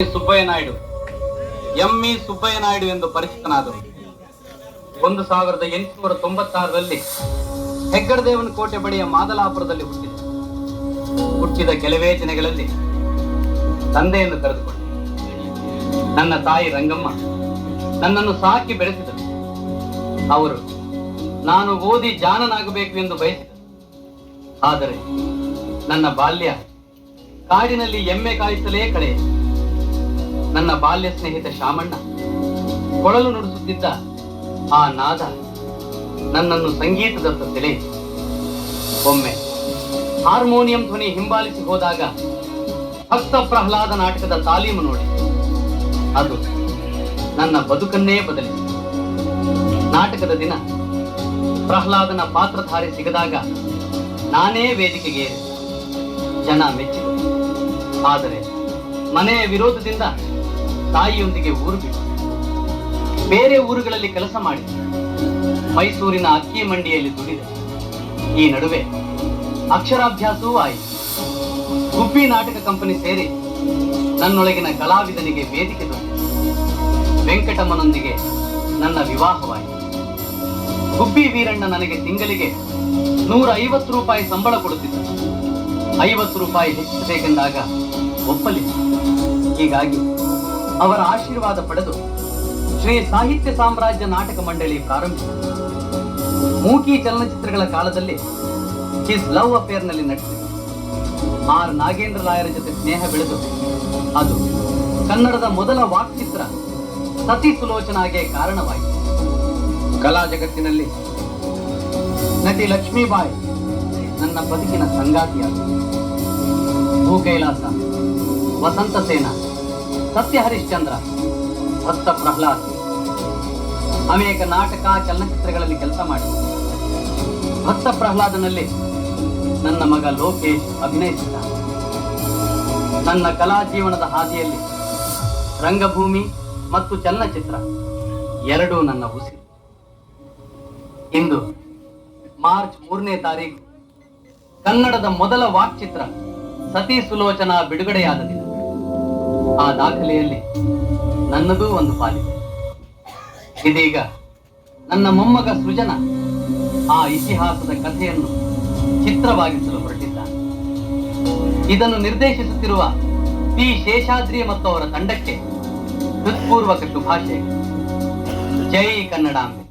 ಸುಬ್ಬಯ್ಯ ನಾಯ್ಡು ಎಂ.ಇ. ಸುಬ್ಬಯ್ಯ ನಾಯ್ಡು ಎಂದು ಪರಿಚಿತನಾದರು. 1896ರಲ್ಲಿ ಹೆಗ್ಗಡದೇವನ ಕೋಟೆ ಬಳಿಯ ಮಾದಲಾಪುರದಲ್ಲಿ ಹುಟ್ಟಿದ ಕೆಲವೇ ದಿನಗಳಲ್ಲಿ ತಂದೆಯನ್ನು ಕರೆದುಕೊಂಡೆ. ನನ್ನ ತಾಯಿ ರಂಗಮ್ಮ ನನ್ನನ್ನು ಸಾಕಿ ಬೆಳೆಸಿದರು. ಅವರು ನಾನು ಓದಿ ಜಾಣನಾಗಬೇಕು ಎಂದು ಬಯಸಿದರು. ಆದರೆ ನನ್ನ ಬಾಲ್ಯ ಕಾಡಿನಲ್ಲಿ ಎಮ್ಮೆ ಕಾಯುತ್ತಲೇ ಕಳೆಯಿತು. ನನ್ನ ಬಾಲ್ಯ ಸ್ನೇಹಿತ ಶಾಮಣ್ಣ ಕೊಳಲು ನುಡಿಸುತ್ತಿದ್ದ ಆ ನಾದ ನನ್ನನ್ನು ಸಂಗೀತದತ್ತ ಸೆಳೆಯಿತು. ಒಮ್ಮೆ ಹಾರ್ಮೋನಿಯಂ ಧ್ವನಿ ಹಿಂಬಾಲಿಸಿ ಹೋದಾಗ ಭಕ್ತ ಪ್ರಹ್ಲಾದ ನಾಟಕದ ತಾಲೀಮು ನೋಡಿ ಅದು ನನ್ನ ಬದುಕನ್ನೇ ಬದಲಿಸಿತು. ನಾಟಕದ ದಿನ ಪ್ರಹ್ಲಾದನ ಪಾತ್ರಧಾರಿ ಸಿಗದಾಗ ನಾನೇ ವೇದಿಕೆಗೆ ಏರಿದೆ. ಜನ ಮೆಚ್ಚಿದರು. ಆದರೆ ಮನೆಯ ವಿರೋಧದಿಂದ ತಾಯಿಯೊಂದಿಗೆ ಊರು ಬಿಟ್ಟು ಬೇರೆ ಊರುಗಳಲ್ಲಿ ಕೆಲಸ ಮಾಡಿದೆ. ಮೈಸೂರಿನ ಅಕ್ಕಿ ಮಂಡಿಯಲ್ಲಿ ದುಡಿದೆ. ಈ ನಡುವೆ ಅಕ್ಷರಾಭ್ಯಾಸವೂ ಆಯಿತು. ಗುಬ್ಬಿ ನಾಟಕ ಕಂಪನಿ ಸೇರಿ ನನ್ನೊಳಗಿನ ಕಲಾವಿದನಿಗೆ ವೇದಿಕೆ ದೊರೆಯಿತು. ವೆಂಕಟಮ್ಮನೊಂದಿಗೆ ನನ್ನ ವಿವಾಹವಾಯಿತು. ಗುಬ್ಬಿ ವೀರಣ್ಣ ನನಗೆ ತಿಂಗಳಿಗೆ 150 ರೂಪಾಯಿ ಸಂಬಳ ಕೊಡುತ್ತಿದ್ದ. 50 ರೂಪಾಯಿ ಹೆಚ್ಚಿಸಬೇಕೆಂದಾಗ ಒಪ್ಪಲಿಲ್ಲ. ಹೀಗಾಗಿ ಅವರ ಆಶೀರ್ವಾದ ಪಡೆದು ಶ್ರೀ ಸಾಹಿತ್ಯ ಸಾಮ್ರಾಜ್ಯ ನಾಟಕ ಮಂಡಳಿ ಪ್ರಾರಂಭಿಸಿತು. ಮೂಕಿ ಚಲನಚಿತ್ರಗಳ ಕಾಲದಲ್ಲಿ ಹಿಸ್ ಲವ್ ಅಫೇರ್ನಲ್ಲಿ ನಟಿಸಿದೆ. ಆರ್ ನಾಗೇಂದ್ರ ಲಾಯರ ಜೊತೆ ಸ್ನೇಹ ಬೆಳೆದು ಅದು ಕನ್ನಡದ ಮೊದಲ ವಾಕ್ಚಿತ್ರ ಸತಿ ಸುಲೋಚನಾಗೆ ಕಾರಣವಾಯಿತು. ಕಲಾ ಜಗತ್ತಿನಲ್ಲಿ ನಟಿ ಲಕ್ಷ್ಮೀಬಾಯಿ ನನ್ನ ಬದುಕಿನ ಸಂಗಾತಿಯಾದರು. ಭೂಕೈಲಾಸ, ವಸಂತ ಸೇನ, ಸತ್ಯ ಹರಿಶ್ಚಂದ್ರ, ಭಕ್ತ ಪ್ರಹ್ಲಾದ್ ಅನೇಕ ನಾಟಕ ಚಲನಚಿತ್ರಗಳಲ್ಲಿ ಕೆಲಸ ಮಾಡಿ ಭಕ್ತ ಪ್ರಹ್ಲಾದನಲ್ಲಿ ನನ್ನ ಮಗ ಲೋಕೇಶ್ ಅಭಿನಯಿಸಿದ್ದ. ನನ್ನ ಕಲಾ ಜೀವನದ ಹಾದಿಯಲ್ಲಿ ರಂಗಭೂಮಿ ಮತ್ತು ಚಲನಚಿತ್ರ ಎರಡೂ ನನ್ನ ಉಸಿರು. ಇಂದು ಮಾರ್ಚ್ 3ನೇ ತಾರೀಕು ಕನ್ನಡದ ಮೊದಲ ವಾಕ್ಚಿತ್ರ ಸತಿ ಸುಲೋಚನಾ ಬಿಡುಗಡೆಯಾದ ದಿನ. ಆ ದಾಖಲೆಯಲ್ಲಿ ನನ್ನದೂ ಒಂದು ಪಾಲಿದೆ. ಇದೀಗ ನನ್ನ ಮೊಮ್ಮಗ ಸೃಜನ ಆ ಇತಿಹಾಸದ ಕಥೆಯನ್ನು ಚಿತ್ರವಾಗಿಸಲು ಹೊರಟಿದ್ದಾನೆ. ಇದನ್ನು ನಿರ್ದೇಶಿಸುತ್ತಿರುವ ಪಿ ಶೇಷಾದ್ರಿ ಮತ್ತು ಅವರ ತಂಡಕ್ಕೆ ಹೃತ್ಪೂರ್ವಕ ಶುಭಾಶಯ. ಜೈ ಕನ್ನಡಾಂಬೆ.